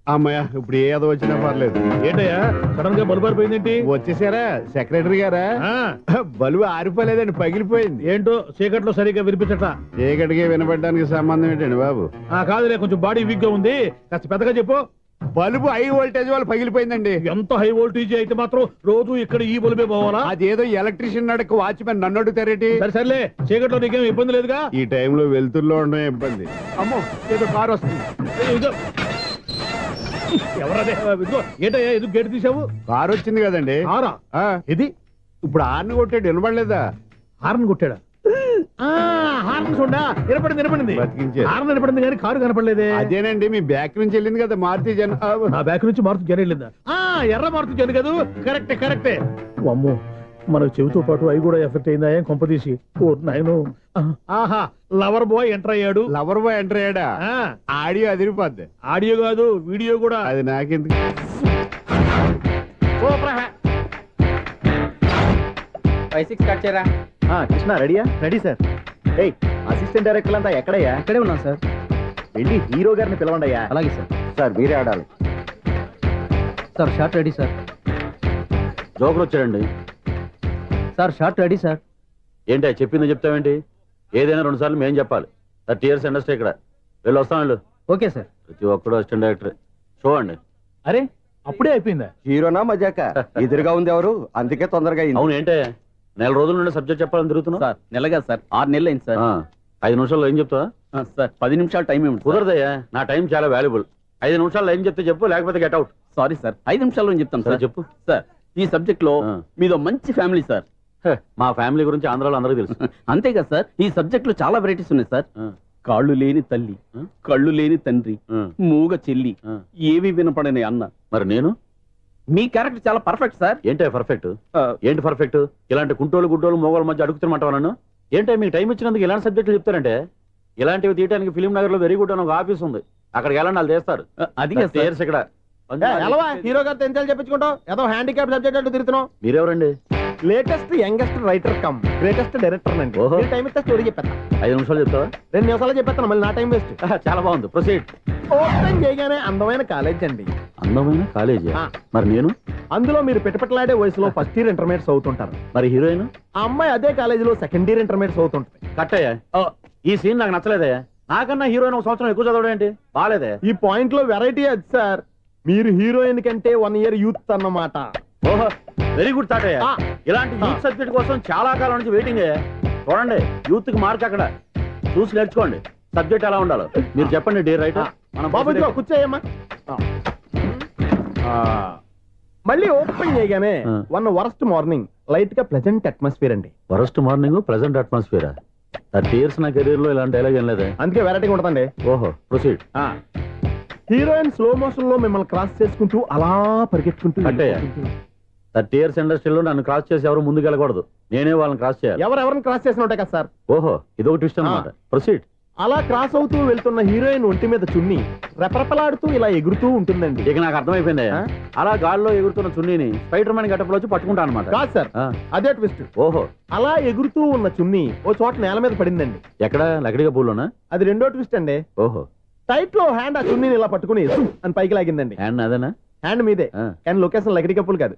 అమ్మయ్య, ఇప్పుడు ఏదో వచ్చినా పర్లేదు. ఏంటయ్యా సడన్ గా బల్బు అయిపోయింది? వచ్చేసారా సెక్రటరీ గారా? బలుబు ఆరిపోలేదండి, పగిలిపోయింది. ఏంటో చీకట్లో సరిగ్గా వినిపించట. చీకటికి వినపడడానికి సంబంధం ఏంటండి బాబు? కాదులే, కొంచెం బాడీ వీక్ గా ఉంది, కాస్త పెద్దగా చెప్పు. బల్బు హై వోల్టేజ్ వాళ్ళు పగిలిపోయిందండి. ఎంత హై వోల్టేజ్ అయితే మాత్రం రోజు ఇక్కడ ఈ బల్బే పోవాలా? అదేదో ఎలక్ట్రీషియన్ నడక వాచ్మెన్ నన్ను అడుగుతారేటి? సరే సర్లే, చీకట్లో నీకేం ఇబ్బంది లేదుగా? ఈ టైంలో వెళ్తుల్లో ఉండడం ఇబ్బంది. అమ్మో, ఏదో కారు వస్తుంది. ఎవరదే? ఏంటయ్యా ఎందుకు గేట్ తీసావు? కారు వచ్చింది కదండి. కారా? ఇది ఇప్పుడు ఆర్ని కొట్టాడు, వినపడలేదా? హార్న్ కొట్టాడా? హార్న్ చూడా వినపడింది. బతికించారు. హార్న్ వినపడింది కానీ కారు కనపడలేదే. అదేనండి, మీ బ్యాక్ నుంచి వెళ్ళింది కదా మారుతి జన. నా బ్యాక్ నుంచి మారుతి జన వెళ్ళిందా? ఎర్ర మారుతి జన కదా. కరెక్టే. అమ్మో, మన చెవితో పాటు అవి కూడా ఎఫెక్ట్ అయిందా ఏం కొంపదీసి? ఓ నాయను. ఆహా, లవర్ బాయ్ ఎంటర్ అయ్యాడు. లవర్ బాయ్ ఎంటర్ అయ్యాడా? ఆడియో అదిరిపోద్ది. ఆడియో కాదు, వీడియో కూడా. అది నాకెందుకు? కృష్ణ రెడీయా? Ready sir. ఏయ్, అసిస్టెంట్ డైరెక్టర్ అంతా ఎక్కడయ్యా? ఇక్కడే ఉన్నాం సార్. వెళ్ళి హీరో గారిని పిలవండి అయ్యా. అలాగే సార్. సార్ మీరే ఆడాలి. Sir shot ready sir. Joker వచ్చాడండి. Sir shot ready sir. ఏంటి చెప్పిందో చెప్తావేంటి? ఏదైనా 2 సార్లు మేం చెప్పాలి. 30 years ఇండస్ట్రీ ఇక్కడ. వెళ్ళి వస్తాం వెళ్ళు. Okay sir. ప్రతి ఒక్కడు అసిస్టెంట్ డైరెక్టర్. చూడండి. అరే, అప్పుడే అయిపోయిందా? హీరోనా మజాక? ఎదురుగా ఉంది ఎవరు, అందుకే తొందరగా. అవును, ఏంటే 4 రోజుల నుండి సబ్జెక్ట్ చెప్పాలని తిరుగుతున్నావు? సార్ నెలగా సార్ 6 నెలలు అయింది సార్. 5 నిమిషాల్లో ఏం చెప్తావా? సార్ 10 నిమిషాలు టైం ఏమిటి? కుదరదయ్యా, నా టైం చాలా వాల్యుబుల్. 5 నిమిషాల్లో ఏం చెప్తే చెప్పు, లేకపోతే గెట్ అవుట్. సారీ సార్, 5 నిమిషాల్లో చెప్తాను సార్. చెప్పు సార్, ఈ సబ్జెక్ట్ లో మీదో మంచి ఫ్యామిలీ సార్. మా ఫ్యామిలీ గురించి ఆంధ్రాలో అందరికీ తెలుసు. అంతేగా సార్, ఈ సబ్జెక్ట్ లో చాలా వెరైటీస్ ఉన్నాయి సార్. కాళ్ళు లేని తల్లి, కళ్ళు లేని తండ్రి, మూగ చెల్లి, ఏవి వినపడని అన్న. మరి నేను? మీ క్యారెక్టర్ చాలా పర్ఫెక్ట్ సార్. ఏంటే పర్ఫెక్ట్? ఏంటి పర్ఫెక్ట్? ఇలాంటి కుంటోలు గుడ్డోలు మోగోళ్ళ మధ్య అడుగుతున్నమాట నన్ను. ఏంటంటే మీకు టైం ఇచ్చినందుకు ఇలాంటి సబ్జెక్టులు చెప్తారంటే? ఇలాంటివి తీయడానికి ఫిలిం నగర్ లో వెరీ గుడ్ అని ఒక ఆఫీస్ ఉంది, అక్కడికి వెళ్ళండి, వాళ్ళు చేస్తారు. అది ఇక్కడ హీరో గారితో ఎంత చెప్పించుకుంటావు? ఏదో హ్యాండిక్యాప్ సబ్జెక్ట్ అంటూ తిరుగుతున్నావు. మీరెవరండి? Latest youngest writer cum greatest director అండి. టైం ఇస్తే స్టోరీ చెప్పేస్తా. 5 నిమిషాలు చెప్తావా? 2 నిమిషాలు చెప్పేస్తాను, మళ్ళీ నా టైం వేస్ట్. చాలా బాగుంది, ప్రొసీడ్. ఓపెన్ చేయగానే అందమైన కాలేజ్ అండి. అందమైన కాలేజీ? మరి నేను? అందులో మీరు పెట్టుపట్లాడే వయసులో ఫస్ట్ ఇయర్ ఇంటర్మీడియట్స్ అవుతుంటారు. మరి హీరోయిన్? ఆ అమ్మాయి అదే కాలేజీలో సెకండ్ ఇయర్ ఇంటర్మీడియట్స్ అవుతుంటుంది. కట్టయ్యా, ఈ సీన్ నాకు నచ్చలేదయ్యా. నాకన్నా హీరోయిన్ 1 సంవత్సరం ఎక్కువ చదవడం ఏంటి? బాలేదే. ఈ పాయింట్ లో వెరైటీ అది సార్. మీరు హీరోయిన్ కంటే 1 year యూత్ అన్నమాట. ఓహో, వెరీ గుడ్ థాట్ అయ్యా. ఇలాంటి యూత్ సబ్జెక్ట్ కోసం చాలా కాలం నుంచి వెయిటింగ్. చూడండి, యూత్ కి మార్క్ అక్కడ చూసి నేర్చుకోండి. సబ్జెక్ట్ ఎలా ఉండాలో మీరు చెప్పండి. డే రైటర్ బాబు కూర్చోయమ్మా. మళ్ళీ ఓపెన్ చేయగానే వరస్ట్ మార్నింగ్, లైట్ గా ప్లెజెంట్ అట్మాస్ఫియర్ అండి. Worst morning, pleasant atmosphere. 30 years నా కెరీర్ లో ఇలాంటి డైలాగ్ ఏం లేదే. అందుకే వెరైటీగా ఉంటుందండి. ఓహో, ప్రొసీడ్. హీరోయిన్ స్లో మోషన్ లో మిమ్మల్ని క్రాస్ చేసుకుంటూ అలా పరిగెత్తుకుంటూ 30 years ఇండస్ట్రీలో నన్ను క్రాస్ చేసి ఎవరు ముందుకు వెళ్ళకూడదు, నేనే వాళ్ళని క్రాస్ చేయాలి. ఎవరెవరిని క్రాస్ చేసిన ఉంటాయి కదా సార్. ఓహో, ఇదొక ట్విస్ట్ అన్నమాట. ప్రొసీడ్. అలా క్రాస్ అవుతూ వెళ్తున్న హీరోయిన్ ఒంటి మీద చున్ని రెపరెపలాడుతూ ఇలా ఎగురుతూ ఉంటుందండి. ఇక నాకు అర్థమైపోయింది. అలా గాల్లో ఎగురుతున్న చున్నీని స్పైడర్ మ్యాన్ గెటప్లో వచ్చి పట్టుకుంటా అనమాట. కాదు సార్, అదే ట్విస్ట్. ఓహో, అలా ఎగురుతూ ఉన్న చున్ని ఓ చోట నేల మీద పడిందండి. ఎక్కడ? లకడిగా పూలోనా? అది రెండో ట్విస్ట్ అండి. ఓహో, టైట్ లో హ్యాండ్ ఆ చున్నీని ఇలా పట్టుకుని అని పైకి లాగిందండి. హ్యాండ్ అదేనా? హ్యాండ్ మీదే, కానీ లొకేషన్ లకడి కప్పులు కాదు.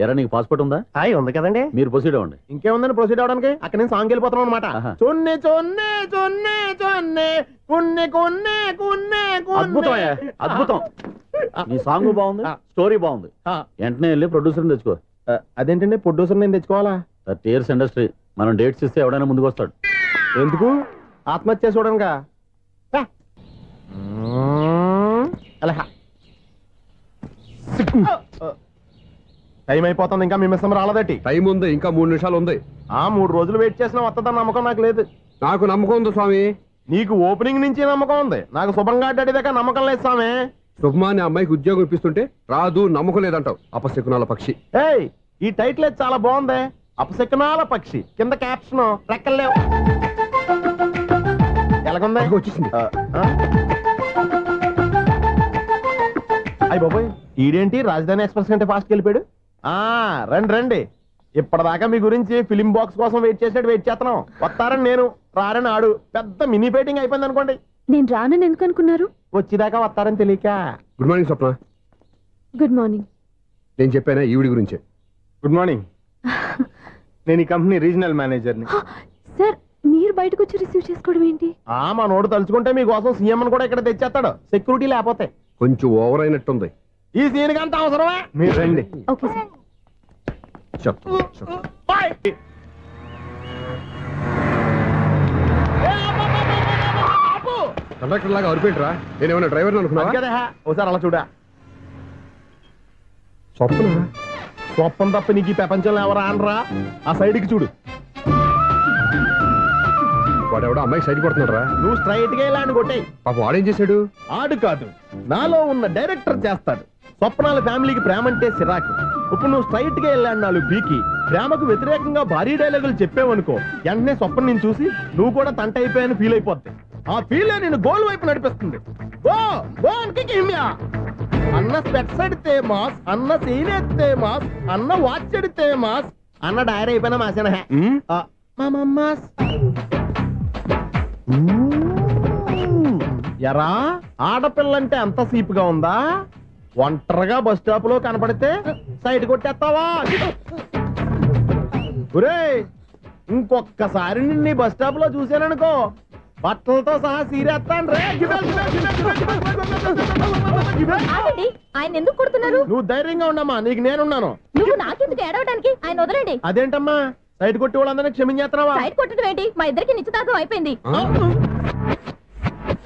ఎరా నీకు పాస్పోర్ట్ ఉందా? ఉంది కదండి. మీరు ప్రొసీడ్ అవ్వండి. ఇంకేముందని ప్రొసీడ్ అవడానికి? అక్కడ నేను సాంగ్ వెళ్ళిపోతున్నాం అనమాట. చొన్నే చొన్నే చొన్నే చొన్నే కున్నే కున్నే కున్నే. అద్భుతం, అద్భుతం. నీ సాంగ్ బాగుంది, స్టోరీ బాగుంది. వెంటనే వెళ్ళి ప్రొడ్యూసర్ తెచ్చుకో. అదేంటండి ప్రొడ్యూసర్ నేను తెచ్చుకోవాలా? 30 years ఇండస్ట్రీ. మనం డేట్స్ ఇస్తే ఎవడైనా ముందుకు వస్తాడు. ఎందుకు? ఆత్మహత్య చూడనుగా. టైం అయిపోతుంది, ఇంకా మీ మిస్సం రాలేదటి. టైం ఉంది, ఇంకా 3 నిమిషాలు ఉంది. 3 రోజులు వెయిట్ చేసిన వస్తుందని నమ్మకం నాకు లేదు. నాకు నమ్మకం ఉంది స్వామి. నీకు ఓపెనింగ్ నుంచి నమ్మకం ఉంది, నాకు శుభంగా అడిదాకా నమ్మకం లేదు స్వామి. శుభమా అనే అమ్మాయికి ఉద్యోగం ఇప్పిస్తుంటే రాదు, నమ్మకం లేదంటావు. అపశకునాల పక్షి. ఏయ్, ఈ టైటిల్ చాలా బాగుంది. అపశకునాల పక్షి, కింద క్యాప్షన్ రెక్కలేవు. ఎలాగుంది? వచ్చేసింది. అయ్యి బాబోయ్, ఈడేంటి రాజధాని ఎక్స్ప్రెస్ కంటే ఫాస్ట్ వెళ్ళిపోయాడు. రండి రండి. ఇప్పటిదాకా మీ గురించి ఫిలిం బాక్స్ కోసం వెయిట్ చేస్తున్నాం. వస్తారని నేను, రారని ఆడు. పెద్ద మినీ ఫైటింగ్ అయిపోయింది అనుకోండి. నేను రానని ఎందుకు అనుకున్నారు? వచ్చేదాకా వస్తారని తెలియక. Good morning Swapna. Good morning. నేను చెప్పానా ఈవిడి గురించే. Good morning. నేను ఈ కంపెనీ రీజనల్ మేనేజర్ని. సార్, మీరు బయటకు వచ్చి రిసీవ్ చేసుకోవడం ఏంటి? మా నోడు తలుచుకుంటే మీకోసం సీఎం అని కూడా ఇక్కడ తెచ్చేస్తాడు, సెక్యూరిటీ లేకపోతే. కొంచెం ఓవర్ అయినట్టుంది. ఈ సీన్ కంత అవసరమా? మీరు రండి. Okay sir. కండక్టర్ లాగా అరిపోయింట్రా. నేనేమన్నా డ్రైవర్ అనుకున్నా? ఒకసారి అలా చూడా. స్వప్న స్వప్నం తప్ప నీకు ఈ ప్రపంచంలో ఎవరా అనరా? ఆ సైడ్కి చూడు. వాడెవడో అమ్మాయి సైడ్ కొడుతున్నాడు రా. నువ్వు స్ట్రైట్ గా ఇలా కొట్టే. పాప వాడేం చేశాడు? ఆడు కాదు, నాలో ఉన్న డైరెక్టర్ చేస్తాడు. స్వప్నాల ఫ్యామిలీకి ప్రేమ అంటే సిరాకు. ఇప్పుడు నువ్వు స్ట్రైట్ గా వెళ్ళాడు 4 బీకి ప్రేమకు వ్యతిరేకంగా భారీ డైలాగులు చెప్పావనుకో, వెంటనే స్వప్నం నేను చూసి నువ్వు కూడా తంట అయిపోయాను ఫీల్ అయిపోద్ది. ఆ ఫీల్ నేను గోల్ వైపు నడిపిస్తుంది. అన్న స్పెట్స్ అడితే మాస్, అన్న సీన్ ఎత్తే మాస్, అన్న వాచ్ అడితే మాస్, అన్న డైరీ అయిపోయినా మాసేనా మాస్. ఎరా, ఆడపిల్లంటే అంత సీపుగా ఉందా? ఒంటరిగా బస్ స్టాప్ లో కనపడితే సైడ్ కొట్టేస్తావా? ఒరే, ఇంకొక్కసారి నిన్ను బస్ స్టాప్ లో చూశాననుకో, బట్టలతో సహా సీరేస్తాను రే. ఆయన ఎందుకు కొడుతున్నారు? నువ్వు ధైర్యంగా ఉండమ్మా, నీకు నేనున్నాను. నువ్వు నాకెందుకు ఏడవడానికి? ఆయన వదలండి. అదేంటమ్మా, సైడ్ కొట్టి వాళ్ళందరినీ క్షమించేస్తున్నావా? సైడ్ కొట్టడం ఏంటి? మా ఇద్దరికి నిశ్చితార్థం అయిపోయింది.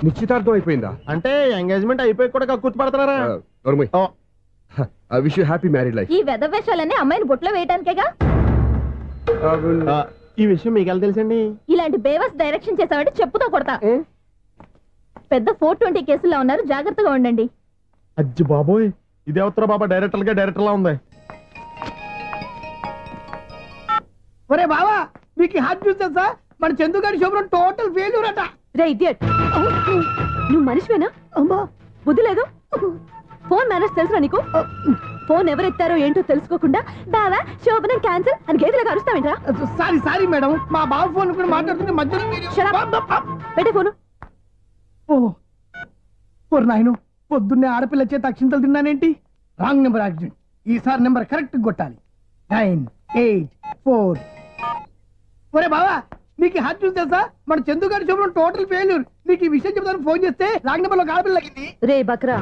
నిశ్చితార్థం అయిపోయిందా? అంటే ఎంగేజ్మెంట్ అయిపోయి కూడా కక్కుర్తి పడుతున్నారా? Wish you happy married life. ఈ వెధవేషాలన్నీ అమ్మాయిని బొట్లో వేయడానికేగా. ఈ విషయం మీకు ఎలా తెలుసండి? ఇలాంటి బేవస్ డైరెక్షన్ చేసావంటే చెప్పుతో కొడతా. పెద్ద 420 కేసుల్లో ఉన్నారు, జాగ్రత్తగా ఉండండి. అజ్జి బాబోయ్, ఇదే ఉత్తర బాబా డైరెక్టర్ లా ఉంది. ఒరే బావా, మీకు హార్ట్ చూస్తా సార్, మన చందుగారి శుభ్రం టోటల్ ఫెయిల్యూర్ అట. రే ఇడియట్, నువ్వు మనిషివేనా? అమ్మా, బుద్ధి లేదు. ఫోన్ మేనేజ్ తెలుసా నీకు? ఫోన్ ఎవరెత్తారో ఏంటో తెలుసుకోకుండా బావా శోభనం క్యాన్సిల్ అని గేదెలాగా అరుస్తావేంట్రా? సారీ మేడం, మా బావ ఫోన్ కూడా మాట్లాడుతుంటే మధ్యలో పెట్టే ఫోను. ఓ నాయను, పొద్దున్నే ఆడపిల్ల చేత అక్షింతలు తిన్నానేంటి? Wrong number accident. ఈసారి నెంబర్ కరెక్ట్ కొట్టాలి. 984. ఒరే బావా, నీకు హార్ట్ చూస్తే సార్, మన చందు గారి శుభ్రం టోటల్ ఫెయిల్యూర్. నీకు ఈ విషయం చెప్తాను ఫోన్ చేస్తే రాంగ్ నెంబర్ లో ఆడపిల్ల తగ్గింది. రే బక్రా,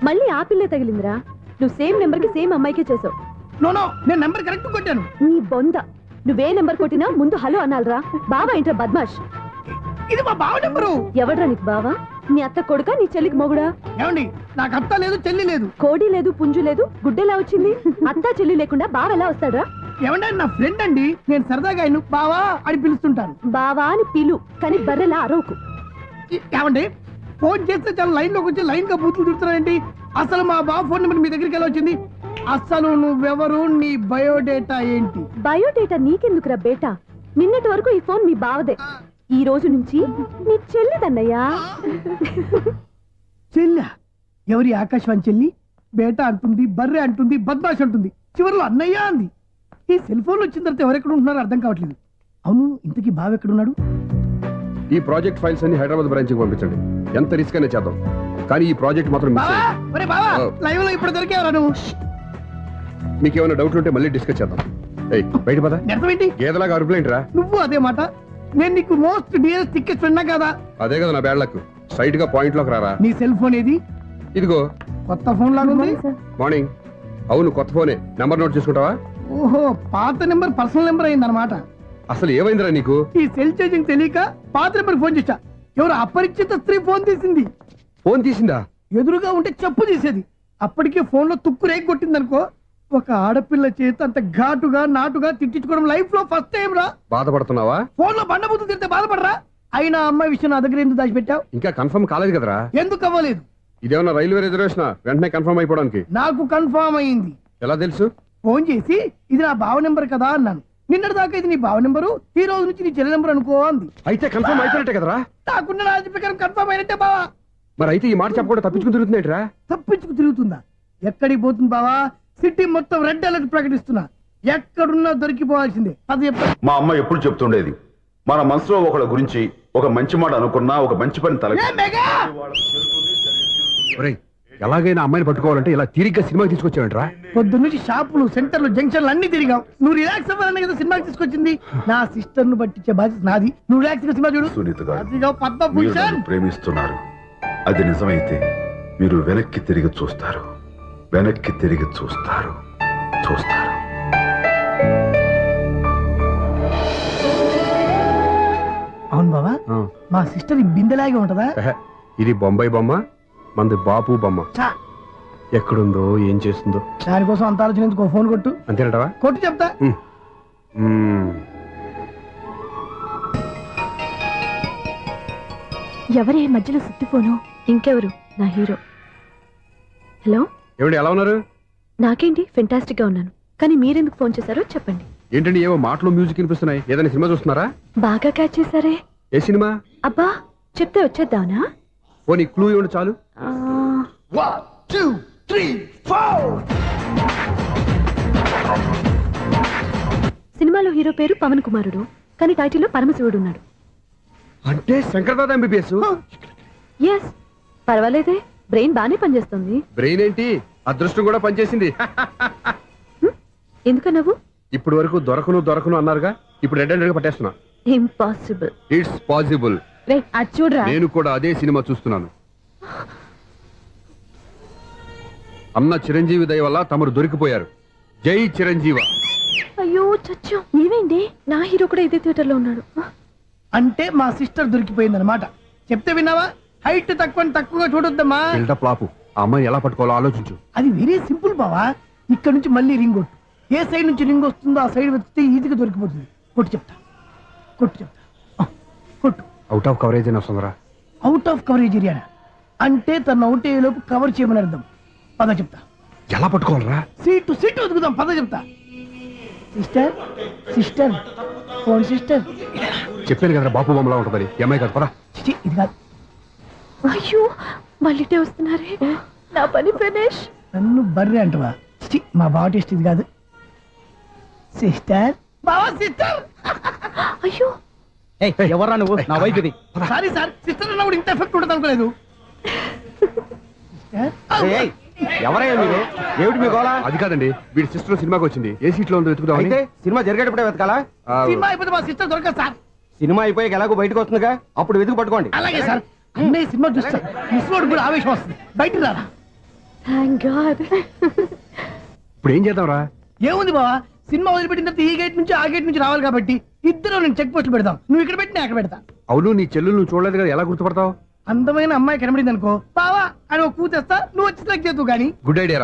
మళ్ళీ ఆ పిల్లే తగిలిందిరా. నువ్వు సేమ్ నెంబర్ కి సేమ్ అమ్మాయికే చేసావు. నో, నేను నెంబర్ కరెక్ట్ కొట్టాను. నీ బొంద, నువ్వే నెంబర్ కొట్టినా ముందు హలో అనాలరా. బావా ఏంట్రా బద్మాష్? ఇది మా బావ నెంబరు. ఎవడ్రా నీకు బావా? నీ అత్త కొడుక, నీ చెల్లికి మొగుడా? ఏమండి, నాకు అత్త లేదు, చెల్లి లేదు. కోడి లేదు, పుంజు లేదు, గుడ్డెలా వచ్చింది? అత్త చెల్లి లేకుండా బావ ఎలా వస్తాడా? ఏమంటే నా ఫ్రెండ్ అండి, నేను సరదాగా ఆయన బావా అని పిలుస్తుంటాను. బావా అని పిలు, కానీ బర్రెలా అరవకు. ఏమండి, ఫోన్ చేస్తే చాలా లైన్ లోకి వచ్చి లైన్ గా బూతులు తిడుతున్నారేంటి? అసలు మా బావ ఫోన్ నెంబర్ మీ దగ్గరికి ఎలా వచ్చింది? అసలు నువ్వెవరు, నీ బయోడేటా ఏంటి? బయోడేటా నీకెందుకురా బేటా? నిన్నటి వరకు ఈ ఫోన్ మీ బావదే. ఈ రోజు నుంచి నీ చెల్లిదన్నయ్యా. చెల్లి ఎవరి ఆకాశవాణి చెల్లి? బేటా అంటుంది, బర్రె అంటుంది, బద్మాష్ అంటుంది, చివరిలో అన్నయ్య అంది. ఈ సెల్ ఫోన్ వచ్చిన తర్వాత ఎవరెక్కడ ఉంటున్నారో అర్థం కావట్లేదు. అవును, ఇంతకీ బావ ఎక్కడున్నాడు? ఈ ప్రాజెక్ట్ ఫైల్స్ అన్ని హైదరాబాద్ బ్రాంచ్ కి పంపించండి. ఎంత రిస్క్ అయినా చేద్దాం, కానీ ఈ ప్రాజెక్ట్ మాత్రం మిస్ అయ్యింది. లైవ్ లో ఇప్పుడు దొరికేవరా నువ్వు? మీకు ఏమైనా డౌట్లు ఉంటే మళ్ళీ డిస్కస్ చేద్దాం. ఏయ్ బయట పద. నిజమేంటి? గేదలాగా అరుపులేంట్రా? నువ్వు అదే మాట. నేను నీకు మోస్ట్ డియరెస్ట్ టికెట్స్ విన్నా కదా. అదే కదా నా బ్యాడ్ లక్. స్ట్రైట్ గా పాయింట్ లోకి రారా. నీ సెల్ ఫోన్ ఏది? ఇదిగో కొత్త ఫోన్ లాగా ఉంది. మార్నింగ్. అవును, కొత్త ఫోనే. నంబర్ నోట్ చేసుకుంటావా? ఓహో, పాత నెంబర్ పర్సనల్ నెంబర్ అయింది అనమాట. అసలు ఏమైందిరా నీకు? ఈ సెల్ ఛార్జింగ్ తెలియక పాత నెంబర్ ఫోన్ చేశా. ఎవరు అపరిచిత స్త్రీ ఫోన్ తీసింది. ఫోన్ తీసిందా? ఎదురుగా ఉంటే చెప్పు తీసేది. అప్పటికే ఫోన్ లో తుక్కు రేగి కొట్టింది అనుకో. ఒక ఆడపిల్ల చేత అంత ఘాటుగా నాటుగా తిట్టించుకోవడం లైఫ్ లో ఫస్ట్ టైం రా. బాధపడుతున్నావా? ఫోన్ లో బండబుద్ధి తిరితే బాధపడరా? అయినా అమ్మాయి విషయం నా దగ్గర ఎందుకు దాచిపెట్టావు? ఇంకా కన్ఫర్మ్ కాలేదు కదరా. ఎందుకు అవ్వలేదు? ఇదేమన్నా రైల్వే రిజర్వేషన్? వెంటనే కన్ఫర్మ్ అయిపోవడానికి. నాకు కన్ఫర్మ్ అయింది. ఎలా తెలుసు? ఫోన్ చేసి ఇది నా బావ నెంబర్ కదా అన్నాను. నిన్నటి దాకా ఇది నీ బావ నెంబరు, ఈ రోజు నుంచి నీ చెల్లి నెంబర్ అనుకో అంది. అయితే కన్ఫర్మ్ అయిపోయినట్టే కదరా? నాకున్న రాజు ప్రకారం కన్ఫర్మ్ అయినట్టే బావా. మరి అయితే ఈ మాట చెప్పకుండా తప్పించుకుని తిరుగుతుందేట్రా? తప్పించుకు తిరుగుతుందా? ఎక్కడికి పోతుంది బావా? సిటీ మొత్తం రెడ్ అలర్ట్ ప్రకటిస్తున్నా. ఎక్కడున్నా దొరికిపోవాల్సిందే. అది మా అమ్మ ఎప్పుడు చెప్తుండేది, మన మనసులో ఒకళ్ళ గురించి ఒక మంచి మాట అనుకున్నా ఒక మంచి పని తల. ఎలాగైనా అమ్మాయిని పట్టుకోవాలంటే ఇలా తిరిగ్గా సినిమాకి తీసుకొచ్చావంట్రా? పొద్దున్నుంచి షాపులు, సెంటర్లు, జంక్షన్లు అన్ని తిరిగావు. నువ్వు రిలాక్స్ అవ్వాలని కదా సినిమాకి తీసుకొచ్చింది. నా సిస్టర్ ను పట్టించే బాధ్యత నాది. నువ్వు రిలాక్స్ గా సినిమా చూడు. సునీత గారు, అదిగో పద్మభూషణ్. మీరు ప్రేమిస్తున్నారు. అది నిజమైతే మీరు వెనక్కి తిరిగి చూస్తారు, వెనక్కి తిరిగి చూస్తారు, చూస్తారు. అవును బావా, మా సిస్టర్ బిందెలాగే ఉంటదా? ఇది బొంబాయి బొమ్మ, మంది బాపు బొమ్మ. ఎక్కడుందో ఏం చేస్తుందో దానికోసం అంత ఆలోచన ఎందుకు? ఫోన్ కొట్టు. అంతేనటవా? కొట్టు చెప్తా. ఎవరే మధ్యలో సుత్తి ఫోను? ఇంకెవరు? నా హీరో. హలో, ఏమిటి ఎలా ఉన్నారు? నాకేంటి ఫెంటాస్టిక్ గా ఉన్నాను, కానీ మీరెందుకు ఫోన్ చేశారో చెప్పండి. ఏంటండి ఏవో మాటలు మ్యూజిక్ వినిపిస్తున్నాయి? ఏదైనా సినిమా చూస్తున్నారా? బాగా క్యాచ్ చేశారే. ఏ సినిమా? అబ్బా, చెప్తే వచ్చేద్దావునా? పోనీ క్లూ ఇవ్వండి చాలు. 1 2 3 4. సినిమాలో హీరో పేరు పవన్ కుమారుడు, కానీ టైటిల్లో పరమశివుడు ఉన్నాడు. అంటే శంకర్దాద ఎంబీబీఎస్. ఎస్, పర్వాలేదే, బ్రెయిన్ బానే పనిచేస్తుంది. బ్రెయిన్ ఏంటి, అదృష్టం కూడా పనిచేసింది. ఎందుకన్నావు? ఇప్పుడు వరకు దొరకను అన్నారుగా, ఇప్పుడు రెడ్ హ్యాండెడ్ గా పట్టేస్తున్నా. ఇంపాసిబుల్. It's possible. అది చూడరా, నేను కూడా అదే సినిమా చూస్తున్నాను. అన్న చిరంజీవి దయ వల్ల తమరు దొరికిపోయారు. జై చిరంజీవ. అయ్యో చచ్చా, ఏమైంది? నా హీరో కూడా ఇదే థియేటర్ లో ఉన్నాడు. అంటే మా సిస్టర్ దొరికిపోయింది అనమాట. చెప్తే విన్నావా? హైట్ తక్కువగా చూడొద్దమ్మా. బిల్డప్ లాపు. ఆ అమ్మాయి ఎలా పట్టుకోవాలో ఆలోచించు. అది వెరీ సింపుల్ బావా. ఇక్కడ నుంచి మళ్ళీ రింగ్ కొట్టు. ఏ సైడ్ నుంచి రింగ్ వస్తుందో ఆ సైడ్ వెతికితే ఈజీగా దొరికిపోతుంది. కొట్టు చెప్తా. కొట్టు. అవుట్ ఆఫ్ కవరేజ్ అని వస్తుందిరా. అవుట్ ఆఫ్ కవరేజ్ ఏరియా అంటే తను అవుట్ అయ్యేలోపు కవర్ చేయమని అర్థం. పద చెప్తా. ఎలా పట్టుకోవాలరా? సీటు వెతుకుదాం. పద చెప్తా. Sister phone sister. చెప్పాను కదరా బాపు బొమ్మలా ఉంటుందని. అమ్మాయి కదా, పదా. ఇది కాదు. అయ్యో, మళ్ళీ వస్తున్నారే. నా పని ఫినిష్. నన్ను బర్రె అంటవా? మా బావ టేస్ట్ ఇది కాదు. సిస్టర్, బావా సిస్టర్. అయ్యో, ఎవరా నువ్వు? నా వైఫ్ ఇది. సారీ సార్, సిస్టర్ అన్నప్పుడు ఇంత ఎఫెక్ట్ ఉంటుంది అనుకోలేదు. ఎవరయ్యా మీరు? ఏమిటి మీ గోళ? అది కాదండి, వీడి సిస్టర్ సినిమాకి వచ్చింది. ఏ సీట్ లో ఉందో వెతుకుదాం. అయితే సినిమా జరిగేటప్పుడే వెతకాలా? సినిమా అయిపోతే మా సిస్టర్ దొరకదు సార్. సినిమా అయిపోయాక ఎలాగో బయటకు వస్తుందిగా, అప్పుడు వెతుకు పట్టుకోండి. అలాగే సార్. అన్నయ్య సినిమా చూస్తా మిస్వాడు కూడా ఆవేశం వస్తుంది. బయట రారా. Thank God. ఇప్పుడు ఏం చేద్దాంరా? ఏముంది బావా, సినిమా వదిలిపెట్టిన తర్వాత ఈ గేట్ నుంచి ఆ గేట్ నుంచి రావాలి కాబట్టి ఇద్దరు నేను చెక్ పోస్టులు పెడతాం. నువ్వు ఇక్కడ పెట్టి నేను అక్కడ పెడతా. అవును, నీ చెల్లెలు నువ్వు చూడలేదు కదా, ఎలా గుర్తుపడతావు? అందమైన అమ్మాయి కనబడింది అనుకో, బావా అని ఒక కూతేస్తా, నువ్వు వచ్చి సెలెక్ట్ చేద్దు కానీ. Good idea.